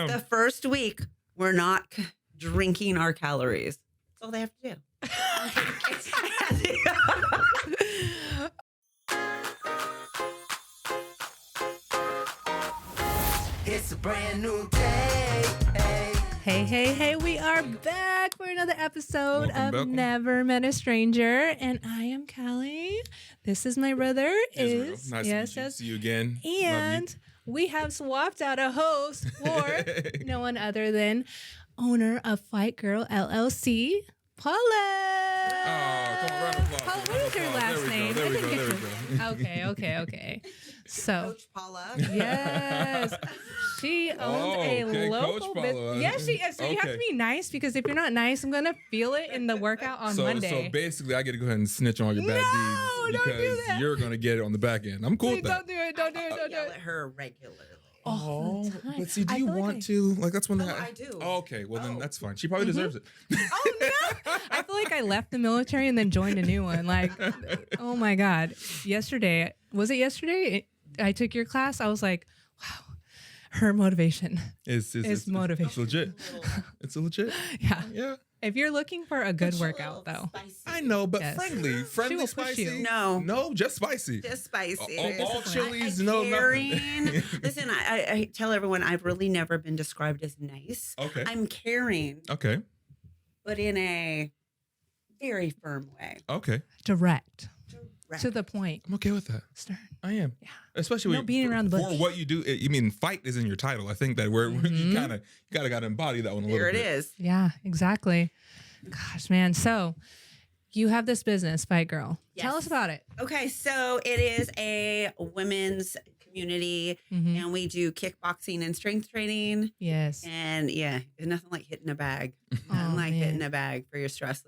down. The first week, we're not drinking our calories. That's all they have to do. It's a brand new day. Hey, we are back for another episode of Never Met a Stranger. And I am Callie. This is my brother. Israel. Nice to see you again. And we have swapped out a host for no one other than owner of Fight Girl LLC, Paula. Oh, come on, round of applause. What is your last name? There we go. Okay. So, Coach Paula. Yes. She owns a local business. Yes, she is. So you have to be nice, because if you're not nice, I'm going to feel it in the workout on Monday. So basically, I get to go ahead and snitch on all your bad deeds don't do because that. you're going to get it on the back end. I'm cool with that. Don't do it. Don't do I yell it. at her regularly. All the time. But see, do I you feel like want to? Like, that's one thing. I do. Oh, okay, well, then that's fine. She probably deserves it. Oh, no. I feel like I left the military and then joined a new one. Like, oh, my God. Yesterday, was it yesterday? I took your class. I was like, wow, her motivation is motivation. It's legit. It's a legit. Yeah. If you're looking for a good workout, though. Spicy. I know, but Yes. friendly She will push spicy. you. No, just spicy. just spicy. All chilies, I no caring. nothing. Listen, I tell everyone I've really never been described as nice. Okay. I'm caring, Okay. but in a very firm way. Okay. Direct. Direct. To the point. I'm okay with that. Stern. I am. Yeah. Especially No beating around the bush. for what you do. You mean fight is in your title. I think that you kind of got to embody that one a little There bit. it is. Yeah, exactly. Gosh, man. So you have this business, Fight Girl. Yes. Tell us about it. Okay, so it is a women's community, and we do kickboxing and strength training. Yes. And yeah, there's nothing like hitting a bag. Oh, Nothing like man. hitting a bag for your stress.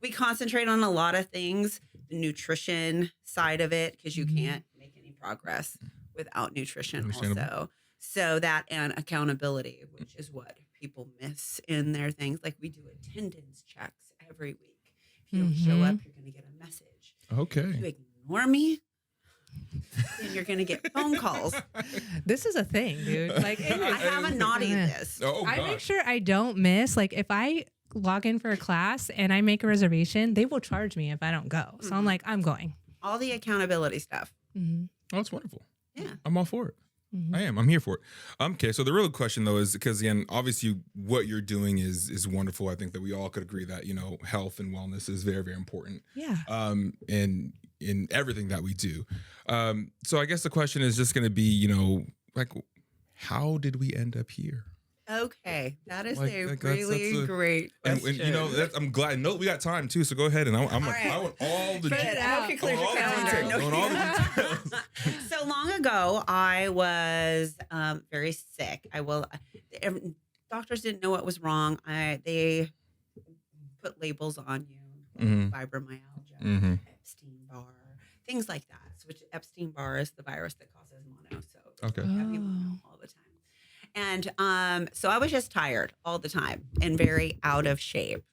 We concentrate on a lot of things, the nutrition side of it, because you can't make any progress without nutrition Understandable. also. So that and accountability, which is what people miss in their things. Like we do attendance checks every week. If you don't show up, you're going to get a message. If you Okay. ignore me, then you're going to get phone calls. This is a thing, dude. Like, I have a naughty list. Oh, I God. make sure I don't miss. Like, if I log in for a class and I make a reservation, they will charge me if I don't go. So I'm like, I'm going. All the accountability stuff. Mm-hmm. Oh, that's wonderful. Yeah. I'm all for it. Mm-hmm. I am. I'm here for it. Okay. So the real question though is because again, obviously what you're doing is wonderful. I think that we all could agree that, health and wellness is very, very important. Yeah. In everything that we do. So I guess the question is just going to be, how did we end up here? Okay, that is Like, a that's really a- great And, question. I'm glad. No, we got time too. So go ahead and I want all the Spread it I hope out. you cleared your all the calendar. details. I want all the details. So long ago, I was very sick. Doctors didn't know what was wrong. They put labels on you, Mhm. fibromyalgia, Mhm. Epstein-Barr, things like that. So which Epstein-Barr is the virus that causes mono. So Okay. have people know all the time. And so I was just tired all the time and very out of shape.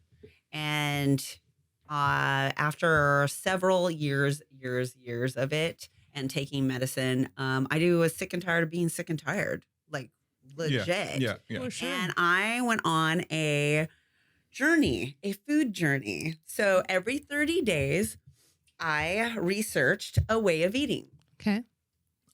And after several years of it and taking medicine, I was sick and tired of being sick and tired, like legit. Yeah. For sure. And I went on a food journey. So every 30 days, I researched a way of eating. Okay.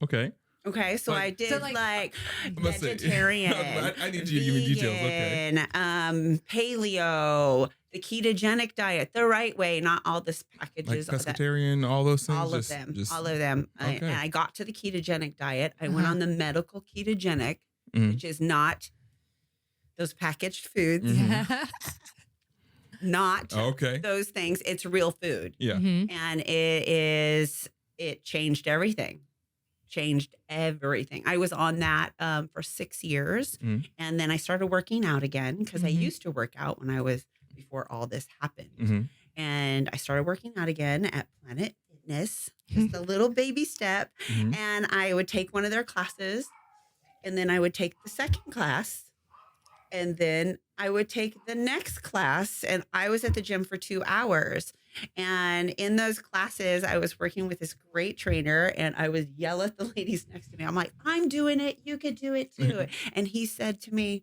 Okay. Okay, so Like- I did So, like- Let's see. vegetarian. I need you to give me details. Okay. Vegan, paleo, the ketogenic diet, the right way, not all this Like packages. pescatarian, all those things. all of just- them. just- All of them. Okay. And I got to the ketogenic diet. I went Uh-huh. on the medical ketogenic, Mhm. which is not those packaged foods, Mhm. not Okay. those things. It's real food. Yeah. Mhm. And it changed everything. I was on that for 6 years. Mhm. And then I started working out again because I Mhm. used to work out before all this happened. Mhm. And I started working out again at Planet Fitness, just a little baby step. Mhm. And I would take one of their classes, and then I would take the second class, and then I would take the next class. And I was at the gym for 2 hours. And in those classes, I was working with this great trainer, and I would yell at the ladies next to me. I'm like, I'm doing it. You could do it too. And he said to me,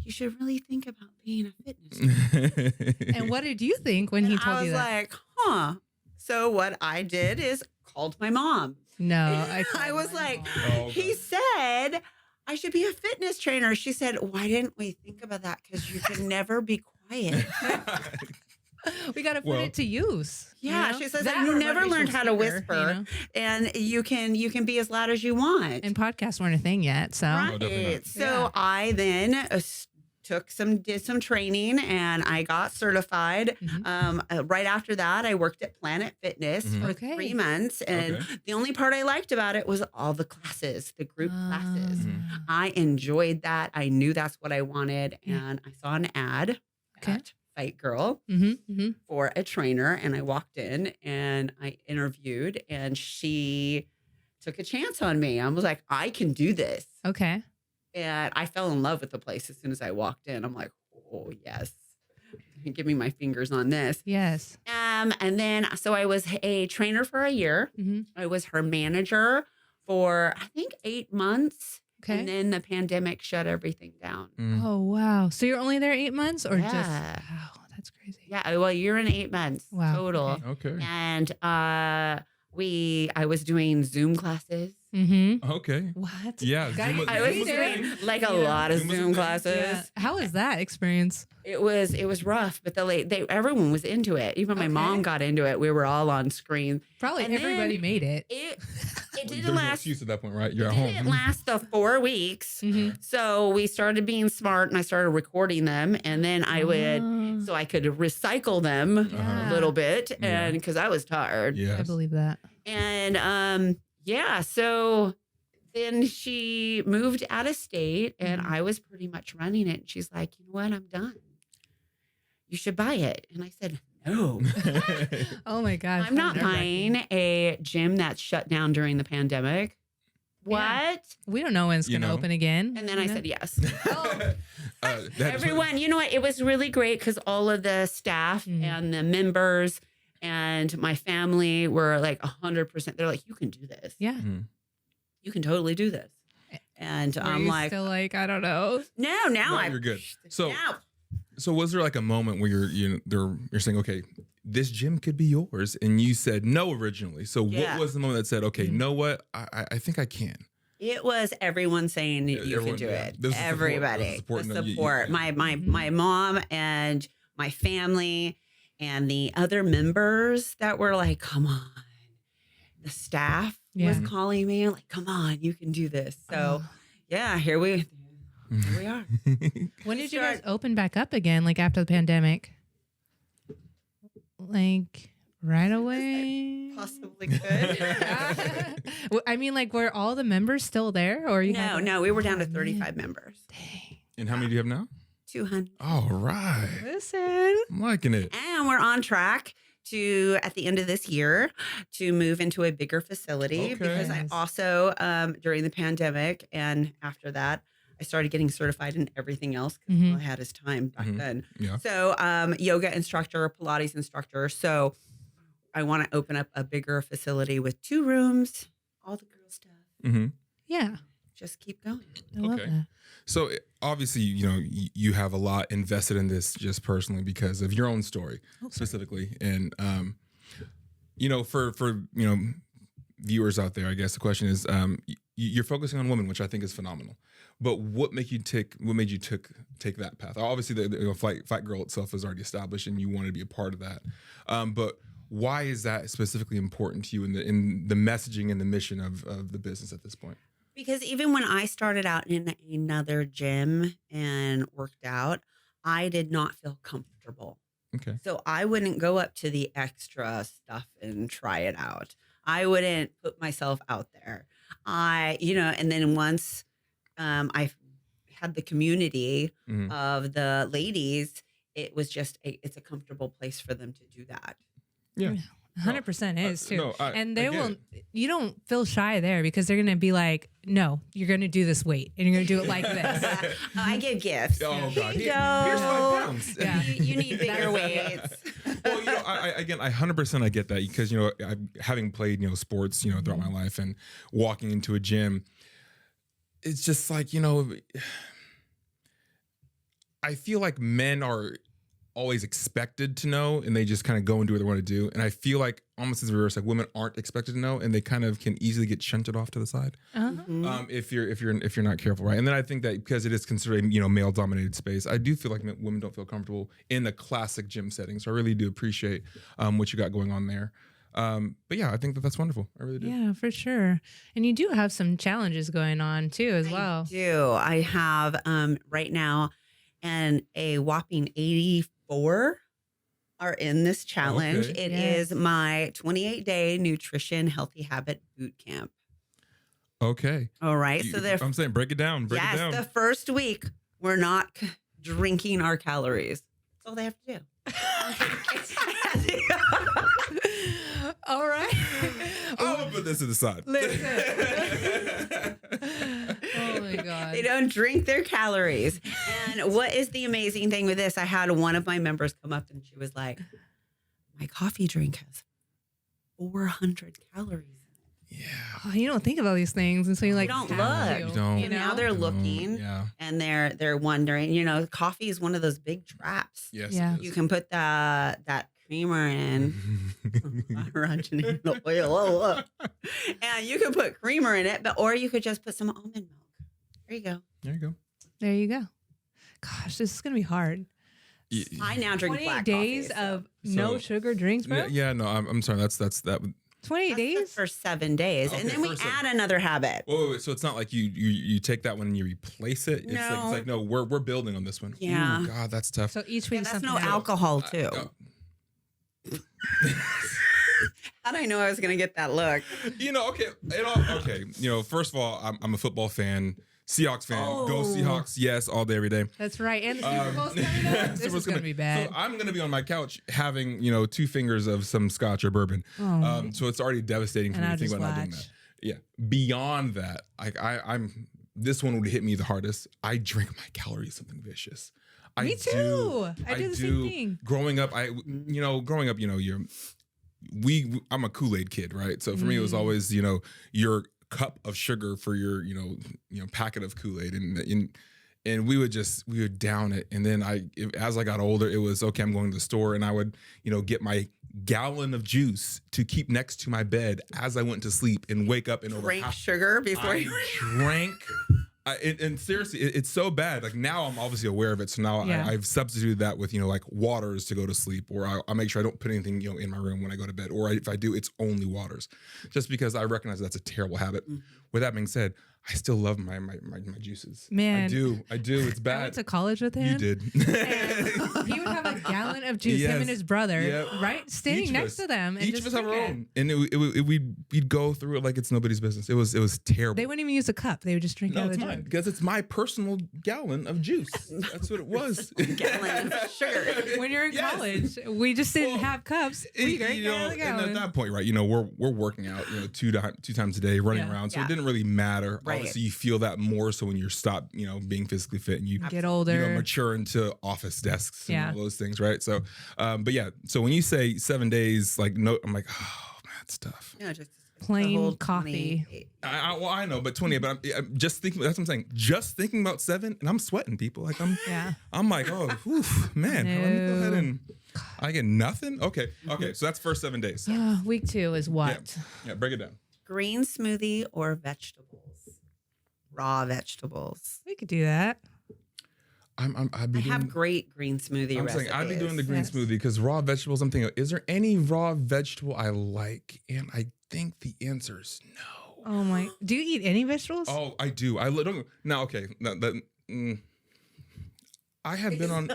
you should really think about being a fitness trainer. And what did you think when he And told I was you that? like, huh. So what I did is called my mom. No, I was my like, mom. Oh, okay. he said I should be a fitness trainer. She said, why didn't we think about that? Because you can never be quiet. We got to put Well- it to use. Yeah, you know? she says That that you or never motivational learned how to speaker, whisper, you know? and you can be as loud as you want. And podcasts weren't a thing yet, so Right. definitely not. So Yeah. I then did some training, and I got certified. Mhm. Right after that, I worked at Planet Fitness Mhm. for Okay. 3 months, and Okay. the only part I liked about it was all the classes, the group classes. Mhm. I enjoyed that. I knew that's what I wanted, Yeah. and I saw an ad Okay. at Fight Girl Mm-hmm. for a trainer, and I walked in and I interviewed, and she took a chance on me. I was like, I can do this. Okay. And I fell in love with the place as soon as I walked in. I'm like, oh, yes. Give me my fingers on this. Yes. And then, so I was a trainer for a year. Mm-hmm. I was her manager for, I think, 8 months. Okay. And then the pandemic shut everything down. Mm. Oh wow! So you're only there 8 months, or just Yeah. wow? That's crazy. Yeah, well, a year and 8 months Wow, total. okay. Okay. And I was doing Zoom classes. Mm-hmm. Okay. What? Yeah, Guys, Zoom was- I Zoom was was a doing thing. like a Yeah. lot of Zoom was a Zoom thing. classes. Yeah. How was that experience? It was rough, but everyone was into it. Even my Okay. mom got into it. We were all on screen. Probably And everybody then made it. It There's didn't no last. excuse at that point, right? You're It at home. didn't last the 4 weeks. Mm-hmm. So we started being smart, and I started recording them, and then I would so I could recycle them Uh-huh. a little bit, Yeah. and because I was tired. I Yes. believe that. And yeah, so then she moved out of state, and Mhm. I was pretty much running it. And she's like, you know what? I'm done. You should buy it. And I said, no, Oh my gosh! I'm not how nerve-wracking. buying a gym that's shut down during the pandemic. Yeah. What? We don't know when it's You going to know? open again. And then I said yes. That- Everyone, you know what? It was really great because all of the staff Mhm. and the members and my family were like 100%. They're like, you can do this. Yeah. Mhm. You can totally do this. And Were I'm you like, still like, I don't know. no, now No, I'm you're good. So- now. So was there like a moment where you're saying, okay, this gym could be yours, and you said no originally. So Yeah. what was the moment that said, okay, Mhm. you know what, I think I can. It was everyone saying Yeah, you everyone, can do yeah. it. This is support. Everybody, This is support. the No, you- support. yeah. My mom and my family and the other members that were like, "Come on." The staff Yeah. was calling me like, "Come on, you can do this." So Oh. yeah, here we are. When did you Start- guys open back up again? Like after the pandemic? Like right away? Possibly could. Well, I mean, like, were all the members still there, or you? No, had, no, we were down to Oh, man. 35 members. Dang. And how many do you have now? 200. All right. Listen. I'm liking it. And we're on track to, at the end of this year, to move into a bigger facility Okay. because I Nice. also, during the pandemic and after that, I started getting certified in everything else because Mhm. all I had is time back Mhm. then. Yeah. So, yoga instructor, Pilates instructor. So, I want to open up a bigger facility with 2 rooms, all the girl stuff. hmm Yeah, Just keep going. I love Okay. that. So obviously, you have a lot invested in this just personally because of your own story specifically, and for viewers out there, I guess the question is, you're focusing on women, which I think is phenomenal. But what made you take that path? Obviously, the Fight Girl itself is already established, and you wanted to be a part of that. But why is that specifically important to you in the messaging and the mission of the business at this point? Because even when I started out in another gym and worked out, I did not feel comfortable. Okay. So I wouldn't go up to the extra stuff and try it out. I wouldn't put myself out there. And then once I had the community Mhm. of the ladies, it was just it's a comfortable place for them to do that. Yeah. 100% is too. no, and I they get will. it. You don't feel shy there because they're gonna be like, "No, you're gonna do this weight, and you're gonna do it like this." I give gifts. Oh, Here God. you Here's go. 5 pounds. Yeah. You need bigger weights. Well, I 100% I get that because having played sports throughout my life and walking into a gym, it's just like I feel like men are always expected to know and they just kind of go and do what they want to do, and I feel like almost as a reverse, like women aren't expected to know and they kind of can easily get shunted off to the side if you're not careful, right? And then I think that because it is considered male dominated space, I do feel like women don't feel comfortable in the classic gym setting. So I really do appreciate what you got going on there. But yeah, I think that's wonderful. I really do. Yeah, for sure. And you do have some challenges going on too as well. I have right now, and a whopping 84 are in this challenge. Okay. It is my 28-day nutrition healthy habit boot camp. Okay. All right. I'm saying break it down. Break it down. The first week we're not drinking our calories. That's all they have to do. All right. I'm gonna put this to the side. Oh my God. They don't drink their calories. And what is the amazing thing with this? I had one of my members come up and she was like, my coffee drink has 400 calories. Yeah. Oh, you don't think about these things until you like don't have look. to, You And now they're looking Yeah. and they're wondering, coffee is one of those big traps. Yes. Yeah. it is. You can put that creamer in, hydrogenated oil, and you can put creamer in it, or you could just put some almond milk. There you go. There you go. There you go. Gosh, this is gonna be hard. I now drink 28 black days coffee, of no So- sugar drinks, bro. Yeah. No, I'm sorry. That's that. 28 That's the days? first 7 days, and Okay, then we first add another habit. Wait. So it's not like you take that one and you replace it. It's No. like no, we're building on this one. Yeah. Ooh, God, that's tough. So each Yeah, week that's something no else. alcohol too. How did I know I was going to get that look? Okay. First of all, I'm a football fan, Seahawks fan. Go Seahawks, yes, all day, every day. That's right. And the Super Bowl's coming up. This is gonna be bad. So I'm gonna be on my couch having 2 fingers of some scotch or bourbon. So it's already devastating for And me I'll to think just about not doing watch. that. Yeah. Beyond that, I'm this one would hit me the hardest. I drink my calories something vicious. Me too. I do the same thing. Growing up, I'm a Kool-Aid kid, right? So for me, it was always, your cup of sugar for your, packet of Kool-Aid, and we would down it, and then as I got older, it was okay. I'm going to the store, and I would, get my gallon of juice to keep next to my bed as I went to sleep, and wake up and Drink sugar before you drank. And seriously, it's so bad. Like now, I'm obviously aware of it. So now Yeah. I've substituted that with like waters to go to sleep, or I'll make sure I don't put anything in my room when I go to bed, or if I do, it's only waters, just because I recognize that's a terrible habit. With that being said, I still love my juices. Man. I do. It's I bad. went to college with him. You did. And he would have a gallon of juice, him Yes. and his brother, Yep. right? Standing Each of next us. to them. And Each just of us have our drink it. own, and we'd go through it like it's nobody's business. It was terrible. They wouldn't even use a cup. They would just drink No, out of it's the mine jug. because it's my personal gallon of juice. That's what it was. gallon of sugar. When you're in Yes. college, we just didn't Well, have cups. We drank out of the and gallon. at that point, right? We're working out, two times a day, running Yeah. around, so Yeah. it didn't really matter. Right. Obviously, you feel that more so when you're stopped, being physically fit, and you Get older. mature into office desks and Yeah. all those things, right? So, but yeah, so when you say 7 days, like no, I'm like, oh man, it's tough. No, just the Plain whole coffee. 28. I know, but 20, but I'm just thinking. That's what I'm saying. Just thinking about 7, and I'm sweating, people. Like Yeah. I'm like, oh, whew, man. Let me go ahead No. and I get nothing. Okay. So that's first 7 days. Week 2 is what? Yeah, break it down. Green smoothie or vegetables? Raw vegetables. We could do that. I'd I be have doing. great green smoothie I'm recipes. saying I'd be doing the green Yes. smoothie because raw vegetables. I'm thinking, is there any raw vegetable I like? And I think the answer is no. Oh my. Do you eat any vegetables? Oh, I do. Don't now. Okay, I have been on.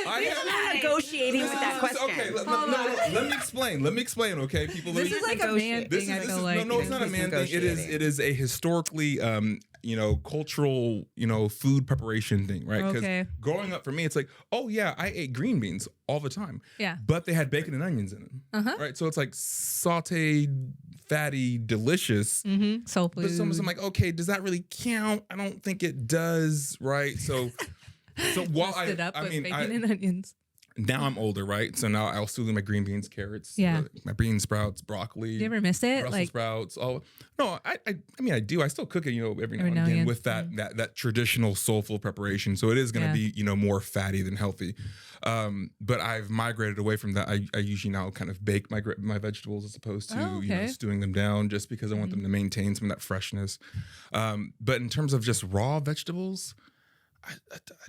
I'm negotiating with that question. Okay, let me explain. Okay, people. This is like a man This thing, I is feel like. no, it's not a man thing. It is a historically, cultural, food preparation thing, right? Because Okay. growing up for me, it's like, oh yeah, I ate green beans all the time. Yeah. But they had bacon and onions in them, Uh-huh. right? So it's like sautéed, fatty, delicious. Mm-hmm. Soul food. But someone's I'm like, okay, does that really count? I don't think it does, right? So while Messed it up I with mean, bacon and onions. Now I'm older, right? So now I'll still do my green beans, carrots, Yeah. my bean sprouts, broccoli. Do you ever miss it? Brussels Like, sprouts. Oh no, I mean I do. I still cook it, every now and now and again again. with that traditional soulful preparation. So it is going to be more fatty than healthy. But I've migrated away from that. I usually now kind of bake my vegetables as opposed to stewing them down, just because I want them to maintain some of that freshness. But in terms of just raw vegetables, I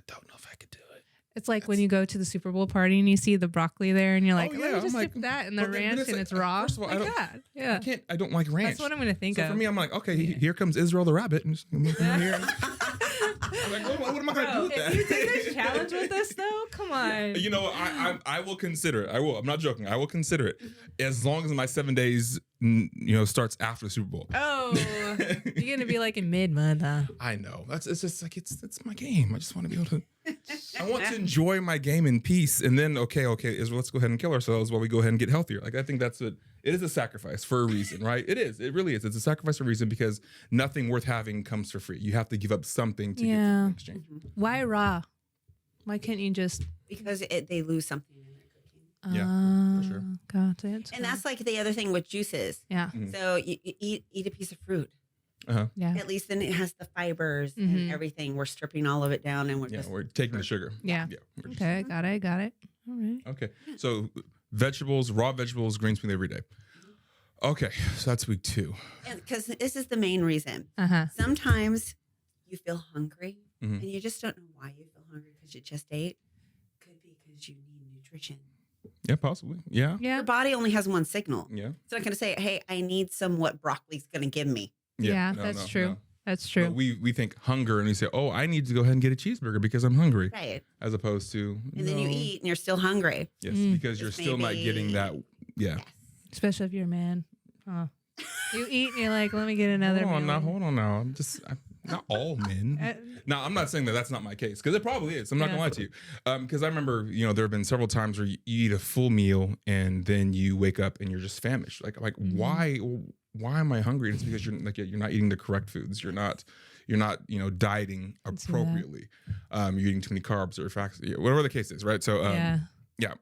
don't know if I could do it. it's like when you go to the Super Bowl party and you see the broccoli there and you're like, let me just I'm dip that in the ranch and it's raw. First of all, God. Yeah. I don't like ranch. That's what I'm going to think So of. for me, I'm like, okay, here comes Israel the rabbit. And just, here. I'm like, what am I going to do with that? If you take this challenge with us, though, come on. I will consider it. I will. I'm not joking. I will consider it as long as my 7 days, starts after the Super Bowl. Oh, you're going to be like in mid-month, huh? I know. It's just like it's my game. I just want to be able to. I want to enjoy my game in peace, and then okay, let's go ahead and kill ourselves while we go ahead and get healthier. Like I think that's it. It is a sacrifice for a reason, right? It is. It really is. It's a sacrifice for a reason because nothing worth having comes for free. You have to give up something to get in exchange. Why raw? Why can't you just? Because they lose something in their cooking. Yeah, for sure. Got it. And that's like the other thing with juices. Yeah. So you eat a piece of fruit. Yeah. At least then it has the fibers and everything. We're stripping all of it down and We're taking the sugar. Yeah. We're just- Okay. Got it. All right. Okay. So raw vegetables, greens meal every day. Okay. So that's week 2. Because this is the main reason. Uh-huh. Sometimes you feel hungry Mhm. and you just don't know why you feel hungry because you just ate. Could be because you need nutrition. Yeah, possibly. Yeah. Yeah. Your body only has one signal. Yeah. It's not going to say, hey, I need some what broccoli's going to give me. Yeah. No, That's no, true. no. That's true. But we think hunger and we say, oh, I need to go ahead and get a cheeseburger because I'm hungry, Right. as opposed to And then you eat and you're still hungry. Yes, Mm. because you're Just still not maybe- getting that. Yeah. Yes. Especially if you're a man. Oh. You eat and you're like, let me get another Hold meal. on now. I'm not all men. No, I'm not saying that's not my case because it probably is. I'm not gonna lie to you, because I remember there have been several times where you eat a full meal and then you wake up and you're just famished. Like why am I hungry? And it's because you're not eating the correct foods. You're not dieting appropriately. You're eating too many carbs or fats, whatever the case is, right? So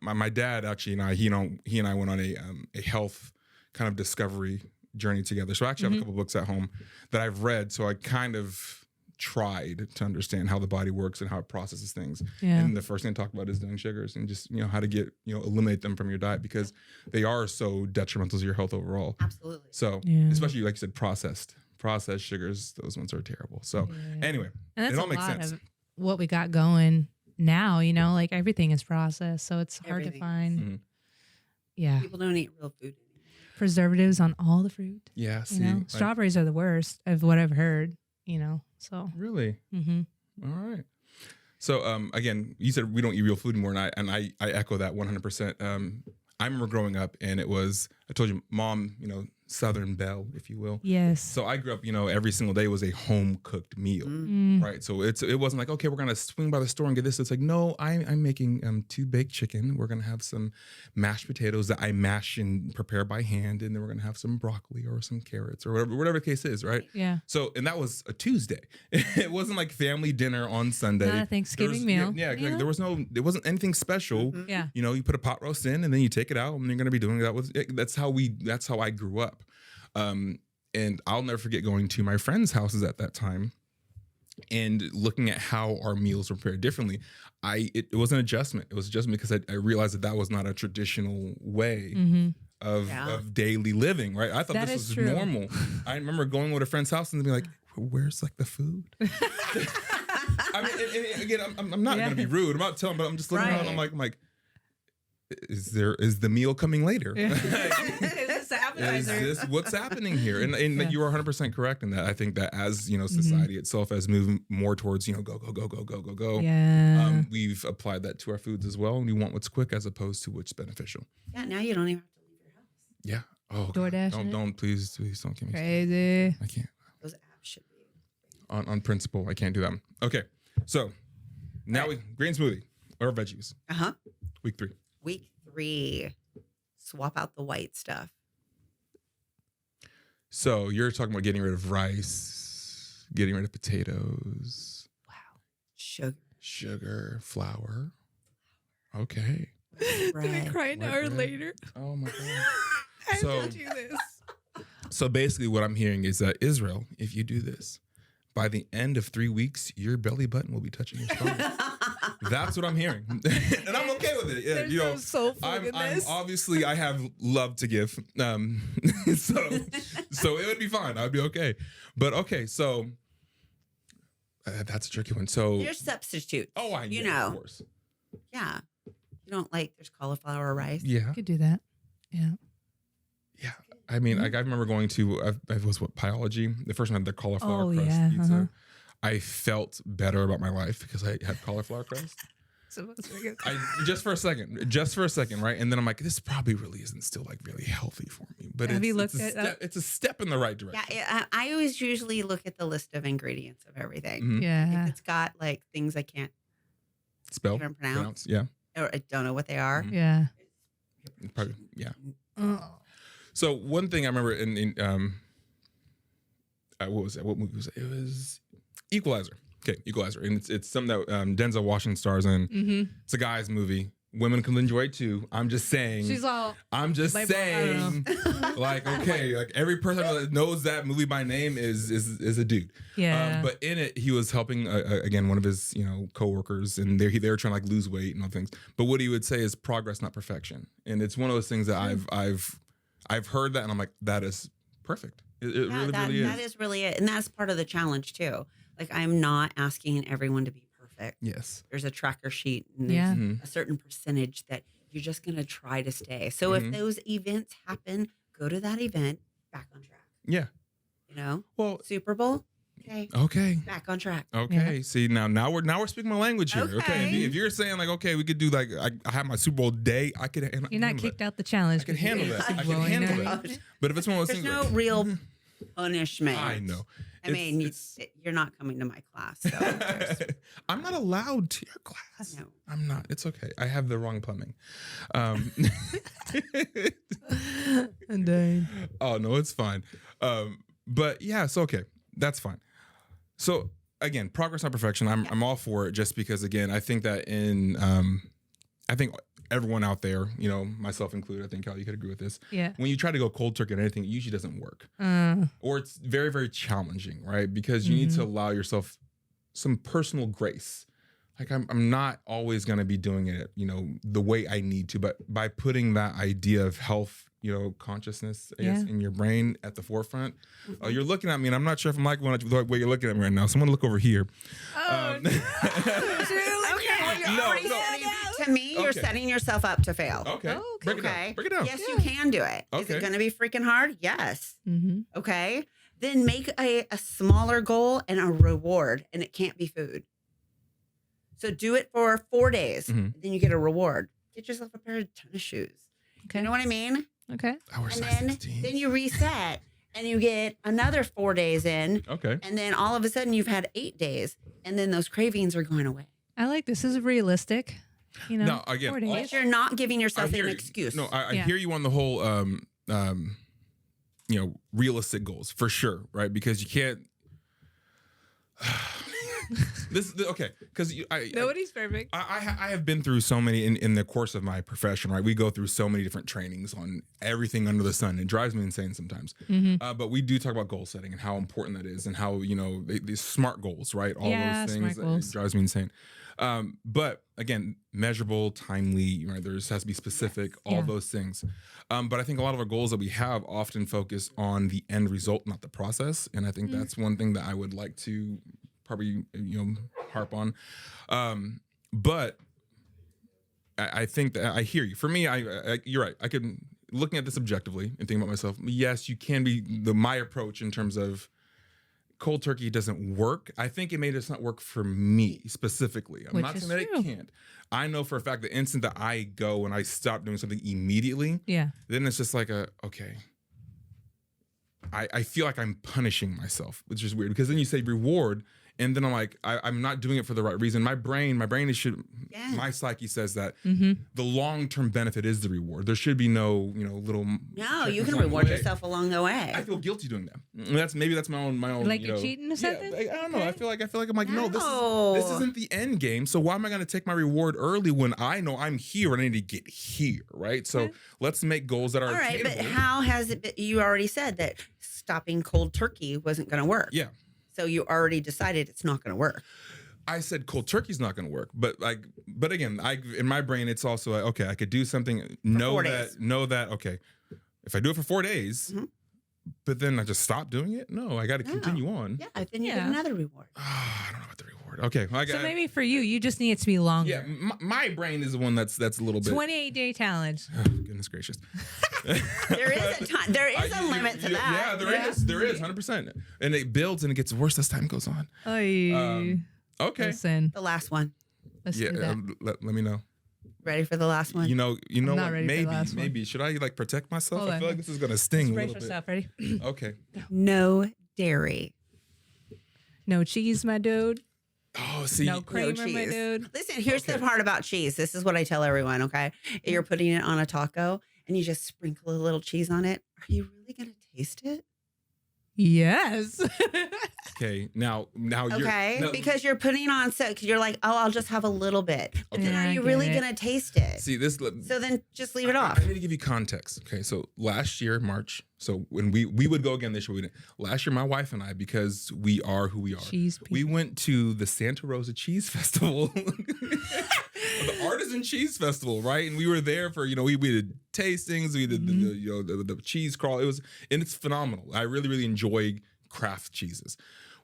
my dad actually he and I went on a health kind of discovery journey together. So I actually have a couple books at home that I've read. So I kind of tried to understand how the body works and how it processes things. Yeah. And the first thing to talk about is doing sugars and just, how to get, eliminate them from your diet because they are so detrimental to your health overall. Absolutely. So especially like you said, processed sugars, those ones are terrible. So anyway, And that's it all a makes lot sense. of what we got going now, like everything is processed. So it's hard to Everything find. Mhm. Yeah. People don't eat real food anymore. Preservatives on all the fruit. Yeah. See, Strawberries are the worst of what I've heard, so. really? Mm-hmm. All right. So again, you said we don't eat real food anymore, and I echo that 100%. I remember growing up, and it was I told you, Mom, Southern Belle, if you will. Yes. So I grew up, every single day was a home cooked meal, right? So it wasn't like, okay, we're gonna swing by the store and get this. It's like, no, I'm making 2 baked chicken. We're gonna have some mashed potatoes that I mash and prepare by hand, and then we're gonna have some broccoli or some carrots or whatever the case is, right? Yeah. So and that was a Tuesday. It wasn't like family dinner on Sunday. Not a Thanksgiving meal. Yeah, like there wasn't anything special. Yeah. You put a pot roast in and then you take it out and you're gonna be doing that. That's how I grew up. And I'll never forget going to my friends' houses at that time and looking at how our meals were prepared differently. It was an adjustment. It was adjustment because I realized that was not a traditional way of daily living, right? I thought That this is was true. normal. I remember going with a friend's house and being like, where's like the food? I mean, and again, I'm not going to be rude. I'm not telling, but I'm just looking around. I'm like, is the meal coming later? Is this appetizer? Is this what's happening here? And you are 100% correct in that. I think that as society itself has moved more towards go. Yeah. We've applied that to our foods as well, and we want what's quick as opposed to what's beneficial. Yeah, now you don't even have to leave your house. Yeah. Oh, DoorDash God. it? Don't please don't give me. Crazy. I can't. Those apps should be. On principle, I can't do that. Okay, so now green smoothie or veggies. Week 3. Week 3, swap out the white stuff. So you're talking about getting rid of rice, getting rid of potatoes, Sugar. sugar, flour. Okay. Didn't cry an hour later. Oh my god. I So- told you this. So basically, what I'm hearing is that Israel, if you do this, by the end of 3 weeks, your belly button will be touching your stomach. That's what I'm hearing, and I'm okay with it. Yeah, There's you know, no soulful I'm goodness. obviously I have love to give, so it would be fine. I'd be okay. But okay, so that's a tricky one. So There's substitutes. I you know, know. of course. Yeah. You don't like, there's cauliflower rice. Yeah, Could do that. Yeah. yeah. I mean, like I remember going to I was biology. The first time I had the cauliflower Oh, crust yeah, pizza. I felt better about my life because I had cauliflower crust. So that's very good. Just for a second, right? And then I'm like, this probably really isn't still like really healthy for me. But Have it's, you looked it's, a it step, up? it's a step in the right direction. Yeah. I always usually look at the list of ingredients of everything. Mhm. Yeah. If it's got like things I can't Spell, even pronounce yeah, or I don't know what they are. Mhm. Yeah. probably, yeah. Oh. So one thing I remember in what was that? What movie was it? It was Equalizer. Okay, Equalizer, and it's something that Denzel Washington stars in. Mm-hmm. It's a guy's movie. Women can enjoy it too. I'm just saying. She's all. I'm just label, I saying, don't like, okay, like every person that knows that movie by name is a dude. Yeah. But in it, he was helping again one of his coworkers, and they were trying to like lose weight and all things. But what he would say is progress, not perfection. And it's one of those things that I've heard that, and I'm like, that is perfect. It Yeah, really, that, really is. that is really it. And that's part of the challenge too. Like I'm not asking everyone to be perfect. Yes. There's a tracker sheet and there's Yeah. Mhm. a certain percentage that you're just going to try to stay. So Mhm. if those events happen, go to that event, back on track. Yeah. You know, Well. Super Bowl, okay, Okay. back on track. Okay. See now we're speaking my language here. Okay. Okay. If you're saying like, okay, we could do like I have my Super Bowl day, I could. You're not kicked out the challenge. I can handle that. I can handle that. But if it's one of those There's things, no like, real punishment. I know. I mean, you're not coming to my class. So there's- I'm not allowed to your class. No. I'm not. It's okay. I have the wrong plumbing. And then. Oh no, it's fine. But yeah, so okay, that's fine. So again, progress not perfection. I'm all for it, just because again, I think that I think everyone out there, myself included, I think Cal, you could agree with this. Yeah. When you try to go cold turkey on anything, it usually doesn't work. Or it's very, very challenging, right? Because you need to allow yourself some personal grace. Like I'm not always going to be doing it, the way I need to, but by putting that idea of health, consciousness, I guess, in your brain at the forefront, you're looking at me, and I'm not sure if I'm like the way you're looking at me right now. So I'm going to look over here. Okay. You're No, already no. to me, you're Okay. setting yourself up to fail. Okay. Oh, Break it down. Okay. Break it down. Yes, you can do it. Is Okay. it going to be freaking hard? Yes. Mm-hmm. Okay. Then make a smaller goal and a reward, and it can't be food. So do it for 4 days. Mhm. Then you get a reward. Get yourself a pair of tennis shoes. Okay. You know what I mean? Okay. I wear And size then, 16. then you reset and you get another 4 days in. Okay. And then all of a sudden you've had 8 days. And then those cravings are going away. I like this. This is realistic. No, again, 4 all- days. You're not giving I yourself hear an you. excuse. No, I Yeah. hear you on the whole, realistic goals for sure, right? Because you can't. Okay, because Nobody's perfect. I have been through so many in the course of my profession, right? We go through so many different trainings on everything under the sun. It drives me insane sometimes. But we do talk about goal setting and how important that is, and how these smart goals, right? All Yeah, those smart things. goals. It drives me insane. But again, measurable, timely, right? There has to be specific, all Yeah. those things. But I think a lot of our goals that we have often focus on the end result, not the process. And I think that's one thing that I would like to probably harp on. But I think that I hear you. For me, you're right. I could, looking at this objectively and thinking about myself, yes, you can be my approach in terms of cold turkey doesn't work. I think it may just not work for me specifically. I'm Which not is saying that true. it can't. I know for a fact the instant that I go and I stop doing something immediately, Yeah. then it's just like okay. I feel like I'm punishing myself, which is weird, because then you say reward, And then I'm like, I'm not doing it for the right reason. My brain my psyche says that the long-term benefit is the reward. There should be no, little. No, you can reward yourself along the way. I feel guilty doing that. And that's my own. Like you're cheating or something? Yeah, I don't know. I feel like I'm like, no, this isn't the end game. So why am I going to take my reward early when I know I'm here and I need to get here, right? So let's make goals that are all right. attainable. But how has it been? You already said that stopping cold turkey wasn't going to work. Yeah. So you already decided it's not going to work. I said cold turkey's not going to work, but again, in my brain, it's also like, okay, I could do something. Know that. Okay, if I do it for 4 days, but then I just stop doing it. No, I got to continue on. Yeah, then you get another reward. I don't know about the reward. Okay, so maybe for you just need it to be longer. Yeah, my brain is the one that's a little bit 28-day challenge. Oh, goodness gracious. There is a time. There is a limit to that. Yeah, there is 100%, and it builds and it gets worse as time goes on. Okay. Listen, The last one. let's do that. Let me know. Ready for the last one? You know not what? ready for the last one. Maybe should I protect myself? Hold I on. feel like this is gonna sting a Brace little bit. yourself. Ready? Okay. No dairy. No cheese, my dude. Oh, see. No creamer, my cheese. dude. Listen, here's the part about cheese. This is what I tell everyone, okay? You're putting it on a taco and you just sprinkle a little cheese on it. Are you really going to taste it? Yes. Okay. Now you're Okay, now- because you're putting on because you're like, oh, I'll just have a little bit. Okay. Then Yeah, are I you get really it. going to taste it? See this. So then just leave it off. I need to give you context. Okay, so last year, March. So when we would go again this year, we didn't. Last year, my wife and I, because we are who we are, Cheese we people. went to the Santa Rosa Cheese Festival, the Artisan Cheese Festival, right? And we were there for we did tastings, we did the cheese crawl. It's phenomenal. I really really enjoy craft cheeses.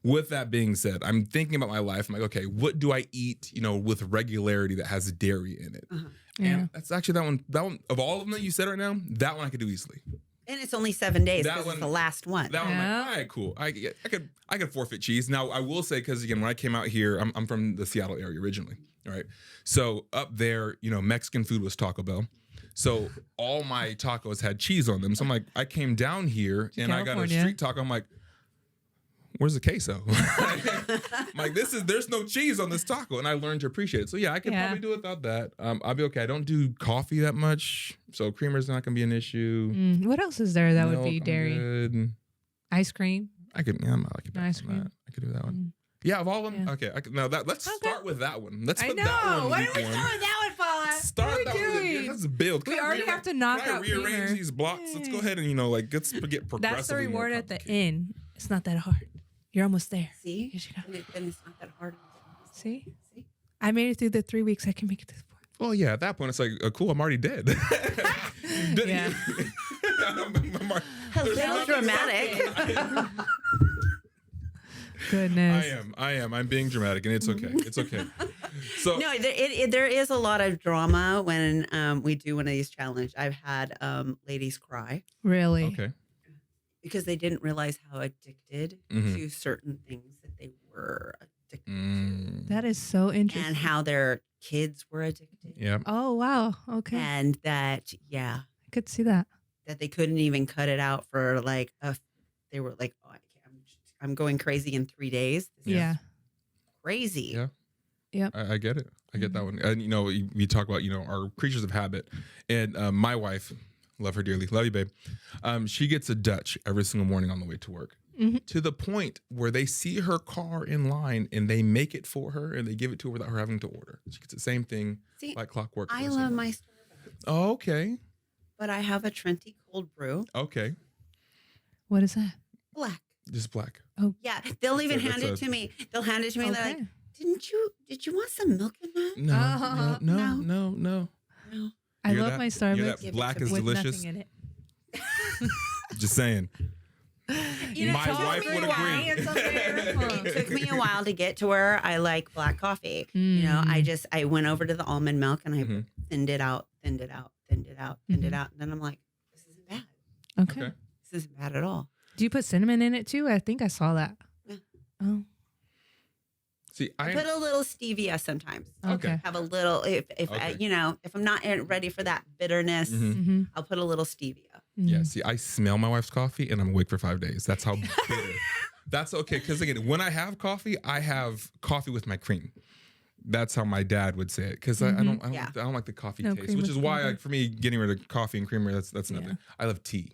With that being said, I'm thinking about my life. I'm like, okay, what do I eat, with regularity that has dairy in it? Yeah. And that's actually that one of all of them that you said right now, that one I could do easily. And it's only 7 days That because one- it's the last one. That one, I'm Yeah. like, all right, cool. I could forfeit cheese. Now I will say, because again, when I came out here, I'm from the Seattle area originally. All right, so up there, Mexican food was Taco Bell. So all my tacos had cheese on them. So I'm like, I came down here and I got a California. street taco. I'm like, where's the queso? I'm like, there's no cheese on this taco, and I learned to appreciate it. So yeah, I could probably do without that. I'll be okay. I don't do coffee that much, so creamer's not gonna be an issue. What else is there that would Milk, be I'm dairy? good. Ice cream. I could, yeah, I could do Ice that. cream. I could do that one. Yeah, of all of them. Yeah. Okay, now let's Okay. start with that one. Let's I put know. that one. What week are we one. doing that one, Paula? Start what that are we one. doing? Let's build. We already have to knock out rearrange creamer. these blocks. Let's go ahead and let's get progressively. That's the reward more at the complicated. end. It's not that hard. You're almost there. See? Here you go. Then it's not that hard. See? See? I made it through the 3 weeks. I can make it to the 4th. Well, yeah, at that point, it's like, cool, I'm already dead. Yeah. There's So nothing dramatic. Goodness. I am. I'm being dramatic, and it's okay. It's okay. So, No, there is a lot of drama when we do one of these challenges. I've had ladies cry Really? okay. because they didn't realize how addicted Mhm. to certain things that they were addicted Mm, That is so to, interesting. and how their kids were addicted, yeah. Oh, wow. Okay. and that I could see that. that they couldn't even cut it out for like they were like, oh, I can't, I'm going crazy in 3 days. This is Yeah. crazy. Yeah. Yep. I get it. I get that one. And we talk about our creatures of habit, and my wife, love her dearly, love you, babe. She gets a Dutch every single morning on the way to work, to the point where they see her car in line and they make it for her and they give it to her without her having to order. She gets the same thing See, like clockwork. I every love single my morning. Starbucks, Oh, okay. but I have a Trenti cold brew, Okay. What is that? black. Just black. Yeah, they'll even That's hand it to me. They'll hand it to me. And they're like, Okay. did you want some milk in that? No, Oh, no. No. I Hear love that? my Hear Starbucks that? Black is with delicious. nothing in it. Just saying. My it took wife me would a while. agree. It took me a while to get to where I like black coffee. Mm. I went over to the almond milk and I Mhm. thinned it out. And then I'm like, this isn't bad. Okay. Okay. This isn't bad at all. Do you put cinnamon in it too? I think I saw that. Yeah. Oh, See, I put a little stevia sometimes. okay. Have a little if Okay. if I'm not ready for that bitterness, Mhm. Mm-hmm. I'll put a little stevia. Yeah, see, I smell my wife's coffee and I'm awake for 5 days. That's how bitter. That's okay. Because again, when I have coffee with my cream. That's how my dad would say it. Because I don't like the coffee No taste, cream which with is why flavor. for me getting rid of coffee and creamery, that's nothing. I love tea.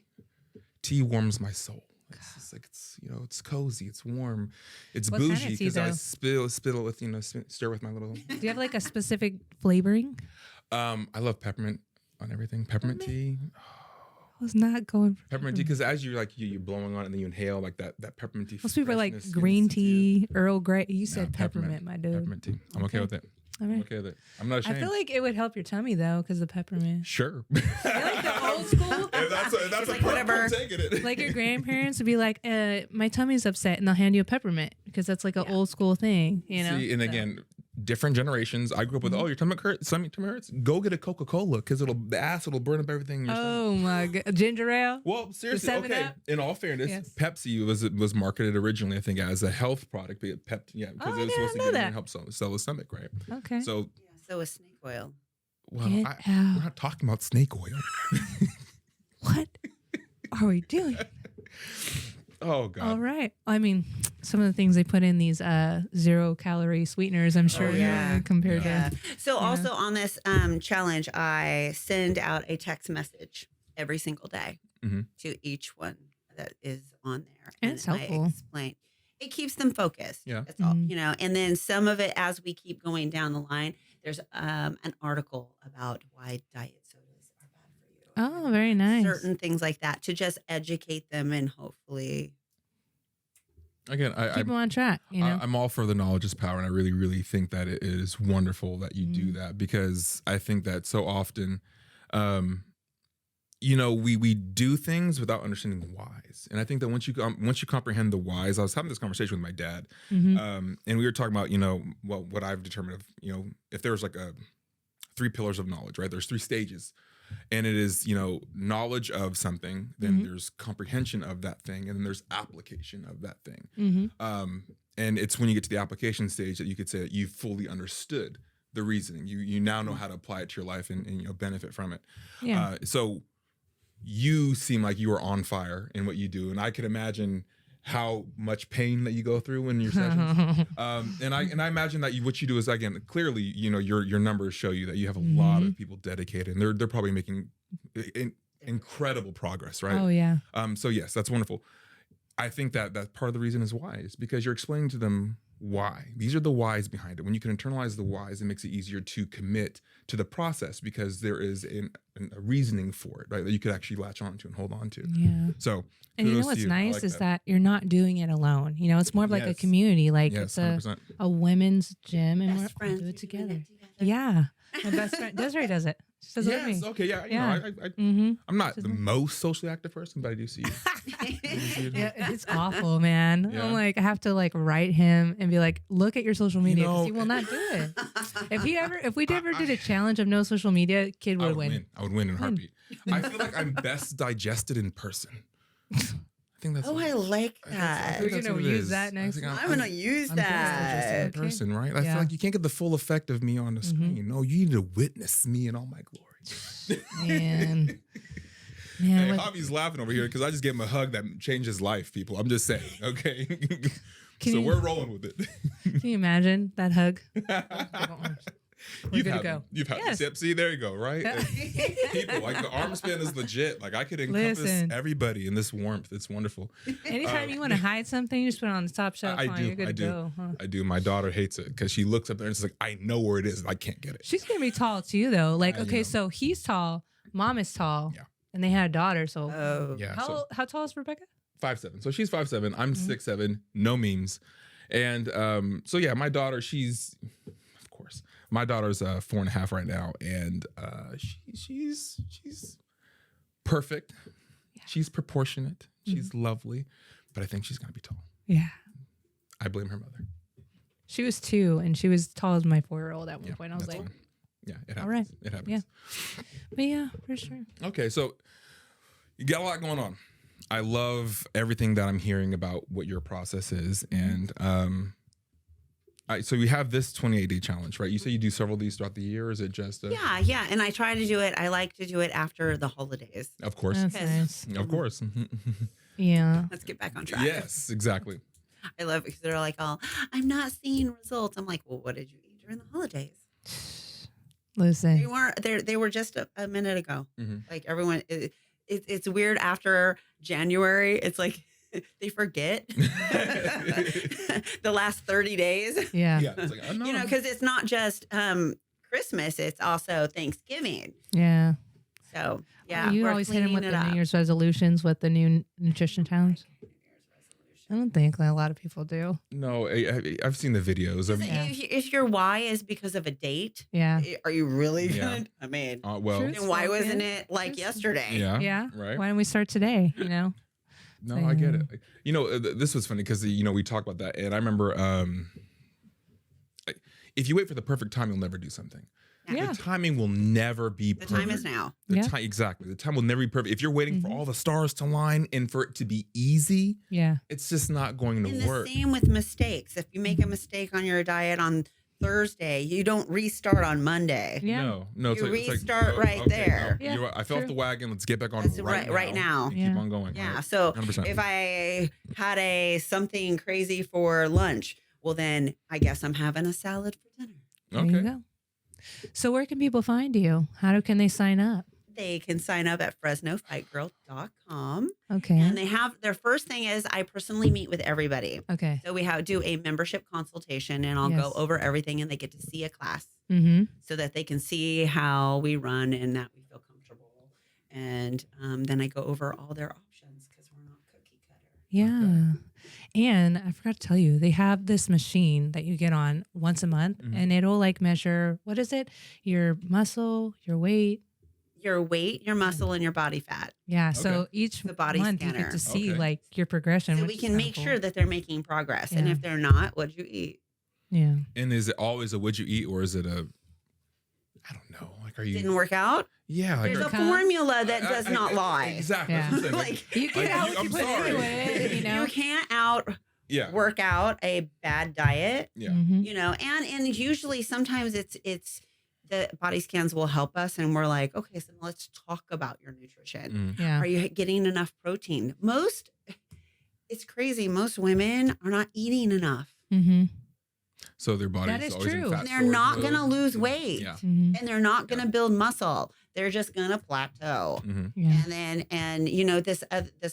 Tea warms my soul. It's just like it's cozy, it's warm, it's What kind of bougie tea, because I though? spittle with stir with my little. Do you have like a specific flavoring? I love peppermint on everything. Peppermint tea. I was not going for Peppermint tea, because as you're blowing on it and then you inhale like that peppermint tea. Most people are like freshness green gets into you. tea, Earl Grey. You said peppermint, my dude. Peppermint tea. I'm okay with it. All I'm right. okay with it. I'm not ashamed. I feel like it would help your tummy though, because the peppermint. Sure. Like the old school. If that's a like, whatever. I'm taking it. Like your grandparents would be like, my tummy's upset, and they'll hand you a peppermint because that's like an old school thing, you know. See, and again, different generations. I grew up with, oh, your tummy hurts. Tummy hurts. Go get a Coca-Cola because the acid will burn up everything in your stomach. Oh my god, ginger ale. Well, seriously, 7 okay. Up? In all fairness, Yes. Pepsi was marketed originally, I think, as a health product. But because Oh, it I was did supposed not to know get in that. and help sell the stomach, right? Okay. So, So is snake oil. well, Get we're out. not talking about snake oil. What are we doing? Oh God. All right. I mean, some of the things they put in these 0-calorie sweeteners, I'm sure, yeah. compared Yeah. to. So also on this challenge, I send out a text message every single day Mhm. to each one that is on there. And it's I helpful. explain. It keeps them focused. Yeah. That's all, Mhm. And then some of it, as we keep going down the line, there's an article about why diet sodas are bad for you. Oh, very nice. Certain things like that to just educate them and hopefully. Again, Keep them on track, you know. I'm all for the knowledge is power, and I really, really think that it is wonderful that you do that, because I think that so often, we do things without understanding the whys, and I think that once you comprehend the whys, I was having this conversation with my dad, and we were talking about what I've determined of if there's like 3 pillars of knowledge, right? There's 3 stages. And it is, knowledge of something, then there's comprehension of that thing, and then there's application of that thing. And it's when you get to the application stage that you could say that you've fully understood the reasoning. You now know how to apply it to your life and benefit from it. Yeah. So you seem like you are on fire in what you do, and I can imagine how much pain that you go through in your sessions. And I imagine that what you do is, again, clearly, your numbers show you that you have a lot of people dedicated, and they're probably making incredible progress, right? Oh yeah. So yes, that's wonderful. I think that part of the reason is why, is because you're explaining to them why. These are the whys behind it. When you can internalize the whys, it makes it easier to commit to the process, because there is a reasoning for it, right? That you could actually latch on to and hold on to. Yeah. So, And you know kudos what's to I nice like is that. that you're not doing it alone. It's more of like a Yes. community. Like Yes, it's 100%. a women's gym, and Best we're all friends do are it doing together. it Yeah. My best friend Desiree does it. She does it with Yes. me. Okay. Yeah. Yeah. I I'm not the most socially active person, but I do see you. Yeah, it's awful, man. Yeah. I'm like, I have to write him and be like, look at your social media, because know, he will not do it. If we ever did a challenge of no social media, kid I would would win. I would win in a heartbeat. I feel like I'm best digested in person. I think that's. Oh, I like I think that. We're that's gonna what it use is. that I next think time. I'm gonna use I'm best digested in that. person, right? I Yeah. feel like you can't get the full effect of me on the screen. No, you need to witness me in all my glory. Man, Hey, with- Javi's laughing over here because I just gave him a hug that changed his life, people. I'm just saying, okay? Can So you- we're rolling with it. can you imagine that hug? We're You've good to had go. them. You've had Yes. them. See, there you go, right? People, like the arm span is legit. Like I could encompass Listen. everybody in this warmth. It's wonderful. Anytime you want to hide something, you just put it on the top shelf. I Fine, do. You're good I to do. go. Huh? I do. My daughter hates it because she looks up there and she's like, I know where it is. And I can't get it. She's gonna be tall too, though. Like, I okay, know. so he's tall, mom is tall, Yeah. and they had a daughter. So, Oh, Yeah. how tall is Rebecca? 5'7". So she's 5'7". I'm Mm-hmm. 6'7". No memes. And so yeah, my daughter, of course, my daughter's 4.5 right now, and she's perfect. Yeah. She's proportionate. She's lovely, but I think she's gonna be tall. Yeah, I blame her mother. she was 2, and she was tall as my 4-year-old at one Yeah, point. I was that's like, fine. Yeah, it happens. All right. It happens. Yeah. but yeah, for sure. Okay, so you got a lot going on. I love everything that I'm hearing about what your process is, and so you have this 28-day challenge, right? You say you do several of these throughout the year, or is it just? yeah. And I try to do it. I like to do it after the holidays. Of course, That's Yes. nice. of course. Yeah. Let's get back on track. Yes, exactly. I love it because they're like, "Oh, I'm not seeing results." I'm like, "Well, what did you eat during the holidays?" They Listen. weren't. They were just a minute ago. Mhm. Like everyone, it's weird after January. It's like they forget the last 30 days. Yeah. Yeah, it's like, I know. You know, because it's not just Christmas; it's also Thanksgiving. Yeah. So yeah, You we're always hit him with cleaning the it New up. Year's resolutions with the new nutrition challenge. New Year's I don't think that a lot of people do. No, I've seen the videos of. Yeah. If your why is because of a date, Yeah. are you really Yeah. gonna? I mean, Well, True. then why Spoken. wasn't it like True. yesterday? yeah, Yeah. right. Why don't we start today? You know? No, I get it. You know, this was funny because we talk about that, and I remember, like, if you wait for the perfect time, you'll never do something. Yeah. The timing will never be The perfect. time is now. The Yeah. time exactly. The time will never be perfect. If you're waiting for Mhm. all the stars to line and for it to be easy, Yeah. it's just not going And to the work. same with mistakes. If you make a mistake on your diet on Thursday, you don't restart on Monday. Yeah. No, You restart right there. No, Yeah, you're right. I fell off true. the wagon. Let's get back on That's right now. And Yeah. keep on going. Yeah. Right. So 100%. if I had something crazy for lunch, well then I guess I'm having a salad for dinner. There you Okay. go. So where can people find you? Can they sign up? They can sign up at FresnoFightGirl.com. Okay. And they have their first thing is I personally meet with everybody. Okay. So we do a membership consultation and I'll Yes. go over everything and they get to see a class Mm-hmm. so that they can see how we run and that we feel comfortable. And then I go over all their options because we're not cookie cutter. Yeah. And I forgot to tell you, they have this machine that you get on once a month Mhm. and it'll like measure, what is it? Your muscle, your weight. Your weight, your muscle, and your body fat. Yeah. So each The body month you scanner. get to see Okay. like your progression. So which we is can kinda make cool. sure that they're making progress. And Yeah. if they're not, what'd you eat? Yeah. And is it always a would you eat or is it a I don't know. Like are you Didn't work out? Yeah, like There's a Come. formula that does not lie. Exactly. Yeah. That's what I'm saying. Like, You get Like, out you- what you I'm put sorry. into it, you know? You can't Yeah. work out a bad diet, Yeah. Mhm. you know, and usually sometimes it's the body scans will help us and we're like, okay, so let's talk about your nutrition. Mhm. Yeah. Are you getting enough protein? It's crazy. Most women are not eating enough. Mm-hmm. So their body's That is always true. in fat And they're storage not mode. going to lose weight. Yeah. Mm-hmm. And they're not going to build muscle. They're just going to plateau. Mm-hmm. Yeah. And you know this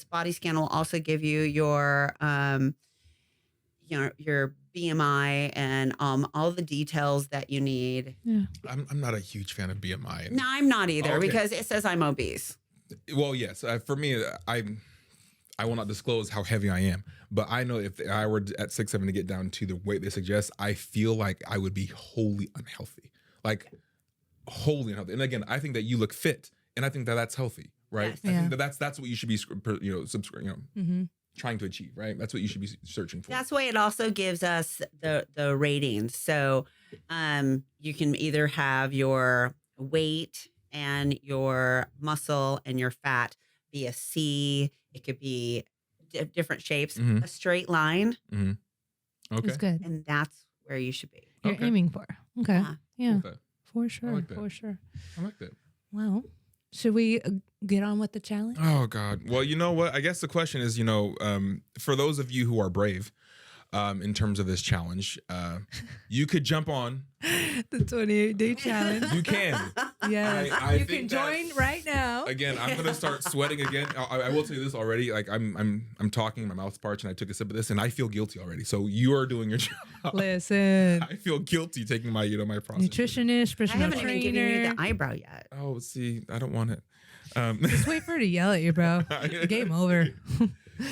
body scan will also give you your BMI and all the details that you need. I'm not a huge fan of BMI. No, I'm not either Okay. because it says I'm obese. Well, yes. For me, I will not disclose how heavy I am, but I know if I were at 6'7" to get down to the weight they suggest, I feel like I would be wholly unhealthy. Like wholly unhealthy. And again, I think that you look fit, and I think that that's healthy, right? Yes. I Yeah. think that that's what you should be, Mm-hmm. trying to achieve, right? That's what you should be searching for. That's why it also gives us the ratings. So you can either have your weight and your muscle and your fat be a C. It could be different shapes, Mhm. a straight line, Okay. It's good. and that's where you should be. You're Okay. aiming for. Okay. Yeah. Yeah. Okay. For sure. like that. For sure. I like that. Well, should we get on with the challenge? Oh God. Well, you know what? I guess the question is, for those of you who are brave, in terms of this challenge, you could jump on. The 28-day challenge. You can. Yes. I you think can join that- right now. Again, I'm gonna start sweating again. I will tell you this already. Like I'm talking, my mouth's parched, and I took a sip of this, and I feel guilty already. So you are doing your job. Listen. I feel guilty taking my my process. Nutritionist, I personal haven't even given you trainer. the eyebrow yet. Oh, see, I don't want it. Just wait for her to yell at you, bro. Game over.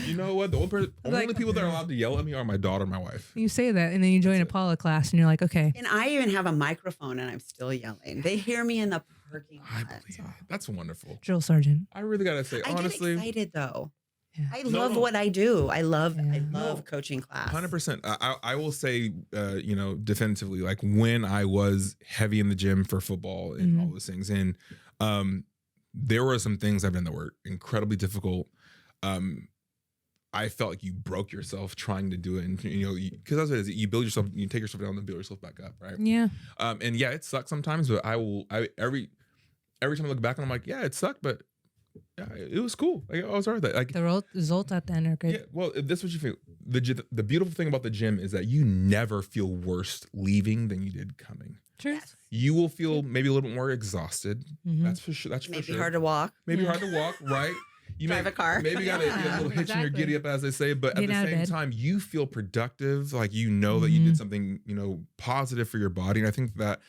You know what? The only people that are allowed to yell at me are my daughter and my wife. You say that, and then you join a Paula class, and you're like, okay. And I even have a microphone and I'm still yelling. They hear me in the parking I lot. believe it. That's wonderful. Drill sergeant. I really gotta say, I honestly, get excited though. Yeah. I No, love no. what I do. I love No. coaching class. 100%. I will say, definitively, like when I was heavy in the gym for football and all those things, and there were some things I've done that were incredibly difficult. I felt like you broke yourself trying to do it, and because that's what it is. You build yourself, you take yourself down, and build yourself back up, right? Yeah. And yeah, it sucks sometimes, but every time I look back, and I'm like, yeah, it sucked, but Yeah, it was cool. Like, I was alright. Like, The results at the end are good. yeah. Well, if this is what you feel. The beautiful thing about the gym is that you never feel worse leaving than you did coming. True. Yes. You will feel maybe a little bit more exhausted. Mhm. That's for sure. That's for Maybe sure. hard to walk. Maybe hard to walk, right? You Drive a car. Maybe got a little hitch in your Exactly. giddy up, as they say. But Get at out the of same bed. time, you feel productive. Like you know that you did something, positive for your body. And I think that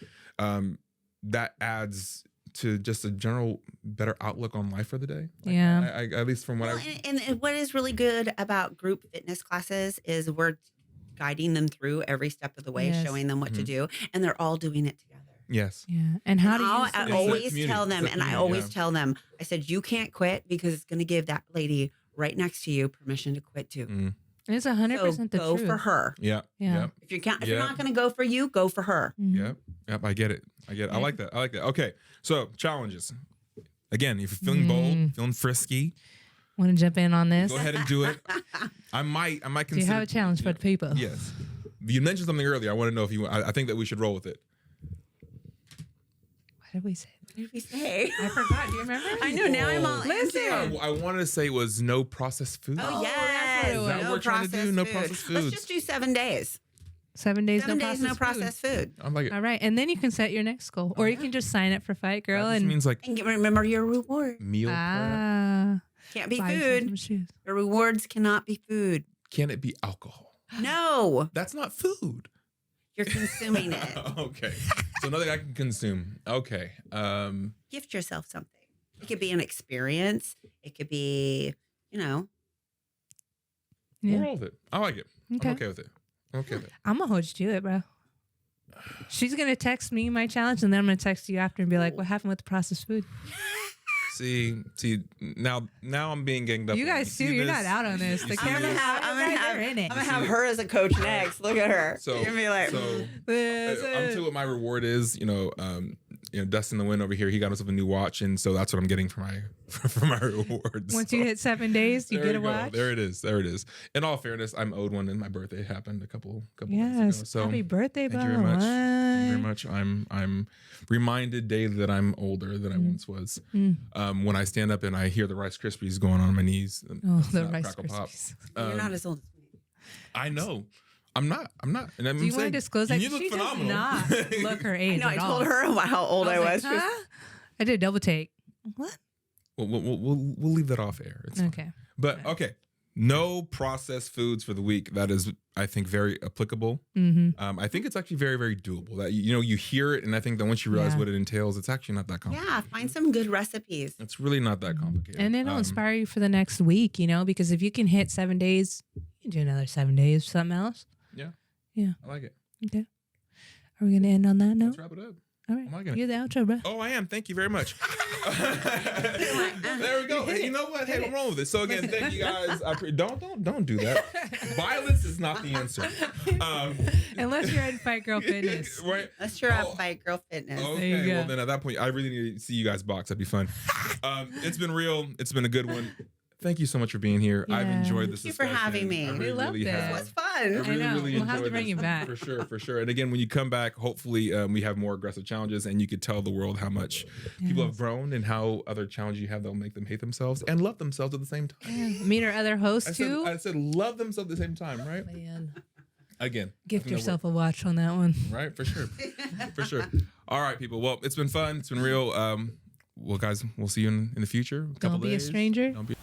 that adds to just a general better outlook on life for the day. Like, Yeah. I at least from what Well, I. and what is really good about group fitness classes is we're guiding them through every step of the way, Yes. showing them what to do, and they're all doing it together. Yes. Yeah. And how do you? I It's that always community. tell them, It's that and I community, always yeah. tell them, I said, you can't quit because it's going to give that lady right next to you permission to quit too. Mm. It's So 100% the go truth. for her. Yeah. Yeah. Yep. If you're Yeah. not going to go for you, go for her. Mhm. Yep. Yep. I get it. I like that. Okay. So challenges. Again, if you're feeling bold, feeling frisky, Want to jump in on this? go ahead and do it. I might Do you consider. have a challenge for the people? Yes. You mentioned something earlier. I want to know if you. I think that we should roll with it. What did we say? What did we say? I forgot. Do you remember? I know. Now I'm all Listen. into. I wanted to say was no processed food. Oh, that's yes. what it was. Is that what we're trying to do? No processed Let's foods. just do 7 days. 7 days, 7 no days, processed no food. processed food. I'm like, All right, and then you can set your next goal, or you can just sign up for Fight Girl that just and means like And remember your reward. meal prep. Can't be buy yourself some food. shoes. Your rewards cannot be food. Can it be alcohol? No, That's not food. you're consuming it. Okay. So nothing I can consume. Okay. Gift yourself something. It could be an experience. It could be, We'll Yeah. roll with it. I like it. Okay. I'm okay with it. I'm okay with it. I'm gonna hold you to it, bro. She's gonna text me my challenge, and then I'm gonna text you after and be like, "What happened with the processed food?" See, now I'm being ganged up. You on. guys see too. You're this? not out on this. You The see camera's this? out. They're in it. I'm gonna have her as a coach next. Look at her. So, You're gonna be like, so Listen. I'm too what my reward is. Dustin the Wind over here, he got himself a new watch, and so that's what I'm getting for my for my rewards. Once you hit 7 days, you There get a go. watch. There it is. There it is. In all fairness, I'm owed one, and my birthday happened a couple months Yes. ago. So Happy birthday, thank bro. you very much. What? Thank you very much. I'm reminded daily that I'm older than I once was. When I stand up and I hear the Rice Krispies going on my knees. Oh, It's the not Rice Crackle Pop. Krispies. you're not as old as me. I know. I'm not. And I'm Do you want saying, to disclose that? You look She phenomenal. does not look her age. No, I at told all. her how old I was. Like, huh? I did a double take. What? We'll leave that off air. It's fine. Okay. But okay. No processed foods for the week. That is, I think, very applicable. Mm-hmm. I think it's actually very, very doable. That you hear it, and I think that once you realize Yeah. what it entails, it's actually not that complicated. Yeah, find some good recipes. It's really not that complicated. And it'll inspire you for the next week, because if you can hit 7 days, you can do another 7 days, something else. Yeah. Yeah. I like it. Okay. Are we going to end on that note? Let's wrap it up. All right. I'm liking it. You're the outro, bro. Oh, I am. Thank you very much. There we go. Hey, you know what? Hey, I'm wrong with it. So again, thank you guys. Don't do that. Violence is not the answer. Unless you're in Fight Girl Fitness. Right? Let's try Oh. out Fight Girl Fitness. Okay, you go. well then at that point, I really need to see you guys box. That'd be fun. It's been real. It's been a good one. Thank you so much for being here. I've Yeah. enjoyed this. Thank you for discussion. having me. I We really, loved really it. have. It was fun. I really, know. really We'll have to enjoyed bring this. you back. For sure. And again, when you come back, hopefully we have more aggressive challenges, and you could tell the world how much people have grown and how other challenges you have that will make them hate themselves and love themselves at the same time. Yeah. Meet our other hosts, too. I said love themselves at the same time, right? Man. Again, Gift I think that yourself a watch on that one. right? For sure. For sure. All right, people. Well, it's been fun. It's been real. Well, guys, we'll see you in the future. Don't be a stranger. Don't be